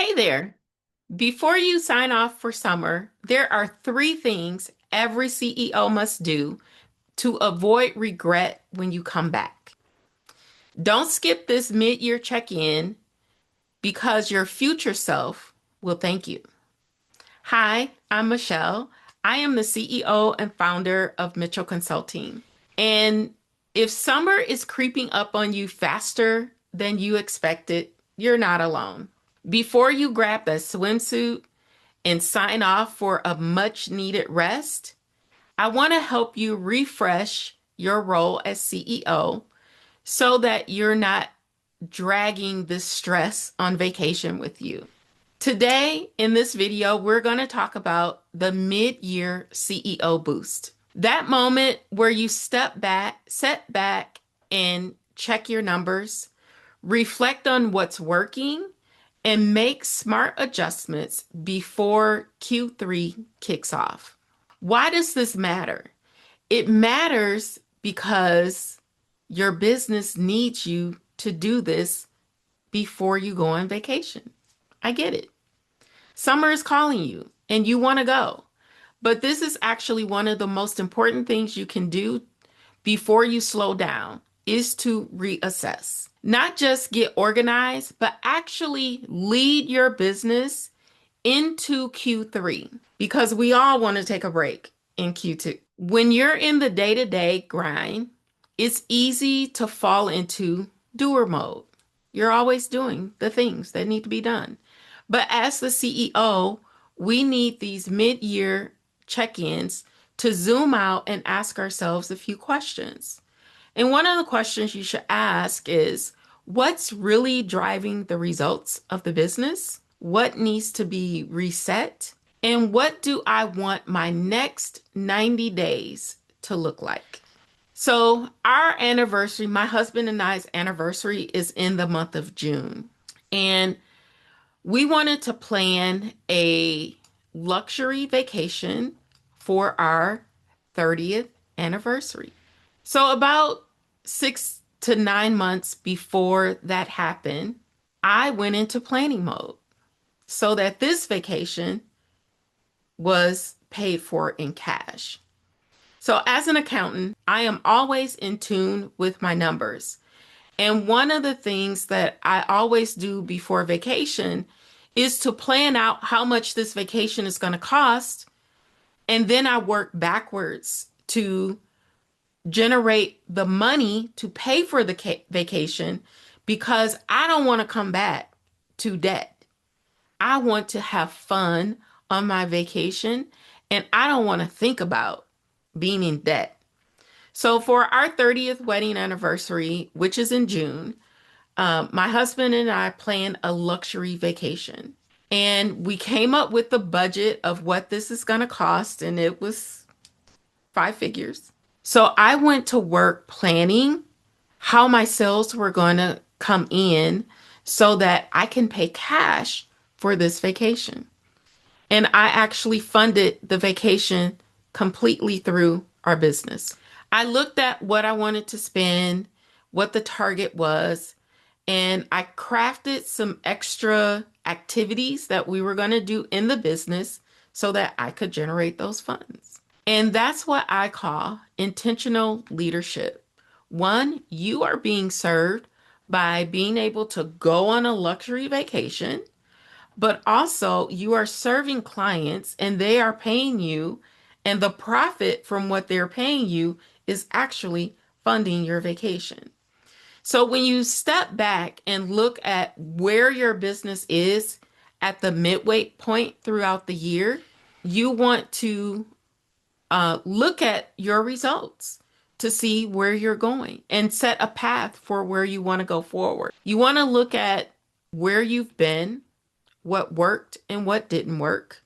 Hey there. Before you sign off for summer, there are three things every CEO must do to avoid regret when you come back. Don't skip this mid-year check-in because your future self will thank you. Hi, I'm Michelle. I am the CEO and founder of Mitchell Consulting. And if summer is creeping up on you faster than you expected, you're not alone. Before you grab that swimsuit and sign off for a much needed rest, I want to help you refresh your role as CEO so that you're not dragging this stress on vacation with you. Today, in this video, we're going to talk about the mid-year CEO boost. That moment where you set back, and check your numbers, reflect on what's working, and make smart adjustments before Q3 kicks off. Why does this matter? It matters because your business needs you to do this before you go on vacation. I get it. Summer is calling you and you want to go. But this is actually one of the most important things you can do before you slow down is to reassess. Not just get organized, but actually lead your business into Q3 because we all want to take a break in Q2. When you're in the day-to-day grind, it's easy to fall into doer mode. You're always doing the things that need to be done. But as the CEO, we need these mid-year check-ins to zoom out and ask ourselves a few questions. And one of the questions you should ask is, what's really driving the results of the business? What needs to be reset? And what do I want my next 90 days to look like? So our anniversary, my husband and I's anniversary is in the month of June. And we wanted to plan a luxury vacation for our 30th anniversary. So about 6 to 9 months before that happened, I went into planning mode so that this vacation was paid for in cash. So as an accountant, I am always in tune with my numbers. And one of the things that I always do before vacation is to plan out how much this vacation is going to cost. And then I work backwards to generate the money to pay for the vacation because I don't want to come back to debt. I want to have fun on my vacation and I don't want to think about being in debt. So for our 30th wedding anniversary, which is in June, my husband and I planned a luxury vacation. And we came up with the budget of what this is going to cost, and it was 5 figures. So I went to work planning how my sales were going to come in so that I can pay cash for this vacation. And I actually funded the vacation completely through our business. I looked at what I wanted to spend, what the target was, and I crafted some extra activities that we were going to do in the business so that I could generate those funds. And that's what I call intentional leadership. One, you are being served by being able to go on a luxury vacation, but also you are serving clients and they are paying you, and the profit from what they're paying you is actually funding your vacation. So when you step back and look at where your business is at the midway point throughout the year, you want to look at your results to see where you're going and set a path for where you want to go forward. You want to look at where you've been, what worked and what didn't work,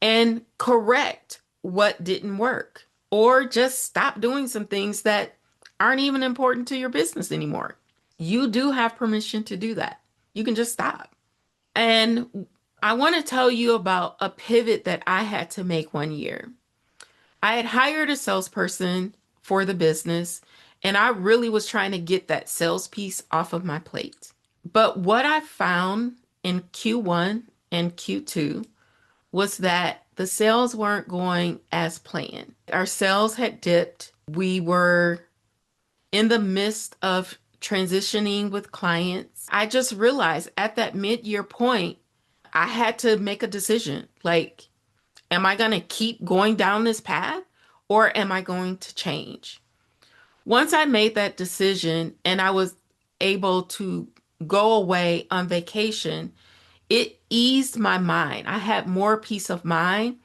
and correct what didn't work, or just stop doing some things that aren't even important to your business anymore. You do have permission to do that. You can just stop. And I want to tell you about a pivot that I had to make one year. I had hired a salesperson for the business, and I really was trying to get that sales piece off of my plate. But what I found in Q1 and Q2 was that the sales weren't going as planned. Our sales had dipped. We were in the midst of transitioning with clients. I just realized at that mid-year point, I had to make a decision. Like, am I going to keep going down this path or am I going to change? Once I made that decision and I was able to go away on vacation, it eased my mind. I had more peace of mind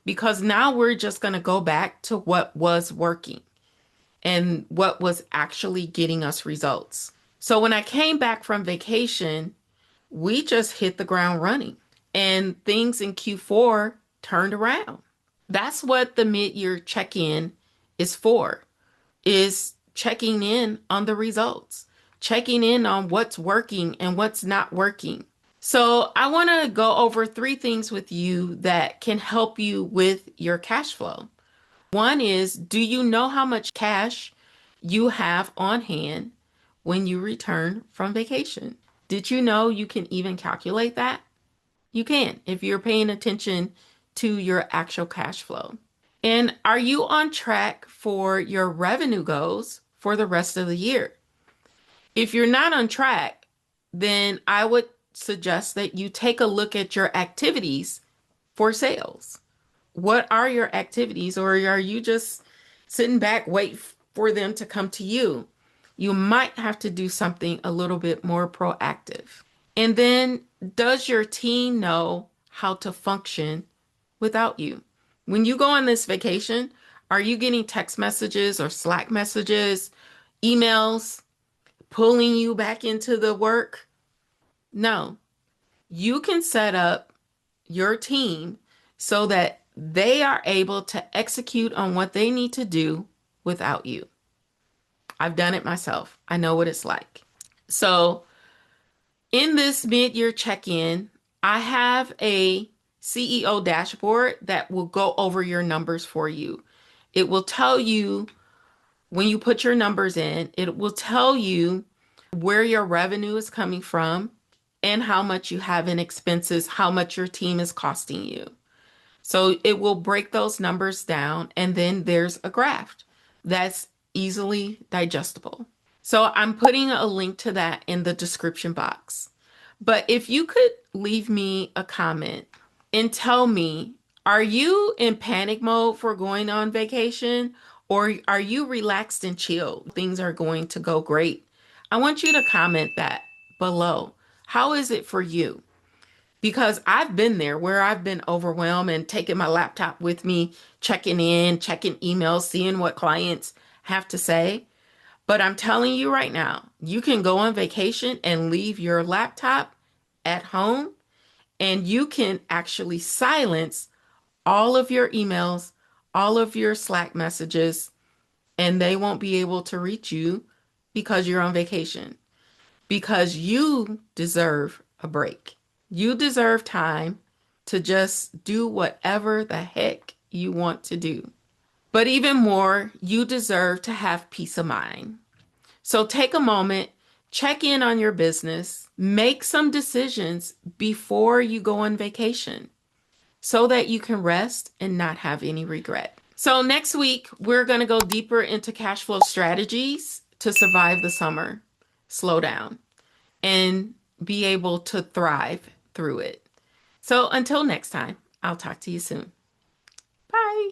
because now we're just going to go back to what was working and what was actually getting us results. So when I came back from vacation, we just hit the ground running and things in Q4 turned around. That's what the mid-year check-in is for, is checking in on the results, checking in on what's working and what's not working. So I want to go over 3 things with you that can help you with your cash flow. One is, do you know how much cash you have on hand when you return from vacation? Did you know you can even calculate that? You can if you're paying attention to your actual cash flow. And are you on track for your revenue goals for the rest of the year? If you're not on track, then I would suggest that you take a look at your activities for sales. What are your activities, or are you just sitting back, wait for them to come to you? You might have to do something a little bit more proactive. And then, does your team know how to function without you? When you go on this vacation, are you getting text messages or Slack messages, emails, pulling you back into the work? No. You can set up your team so that they are able to execute on what they need to do without you. I've done it myself. I know what it's like. So in this mid-year check-in, I have a CEO dashboard that will go over your numbers for you. It will tell you when you put your numbers in, it will tell you where your revenue is coming from and how much you have in expenses, how much your team is costing you. So it will break those numbers down, and then there's a graph that's easily digestible. So I'm putting a link to that in the description box. But if you could leave me a comment and tell me, are you in panic mode for going on vacation, or are you relaxed and chill? Things are going to go great. I want you to comment that below. How is it for you? Because I've been there where I've been overwhelmed and taking my laptop with me, checking in, checking emails, seeing what clients have to say. But I'm telling you right now, you can go on vacation and leave your laptop at home, and you can actually silence all of your emails, all of your Slack messages, and they won't be able to reach you because you're on vacation. Because you deserve a break. You deserve time to just do whatever the heck you want to do. But even more, you deserve to have peace of mind. So take a moment, check in on your business, make some decisions before you go on vacation so that you can rest and not have any regret. So next week, we're going to go deeper into cash flow strategies to survive the summer, slow down, and be able to thrive through it. So until next time, I'll talk to you soon. Bye.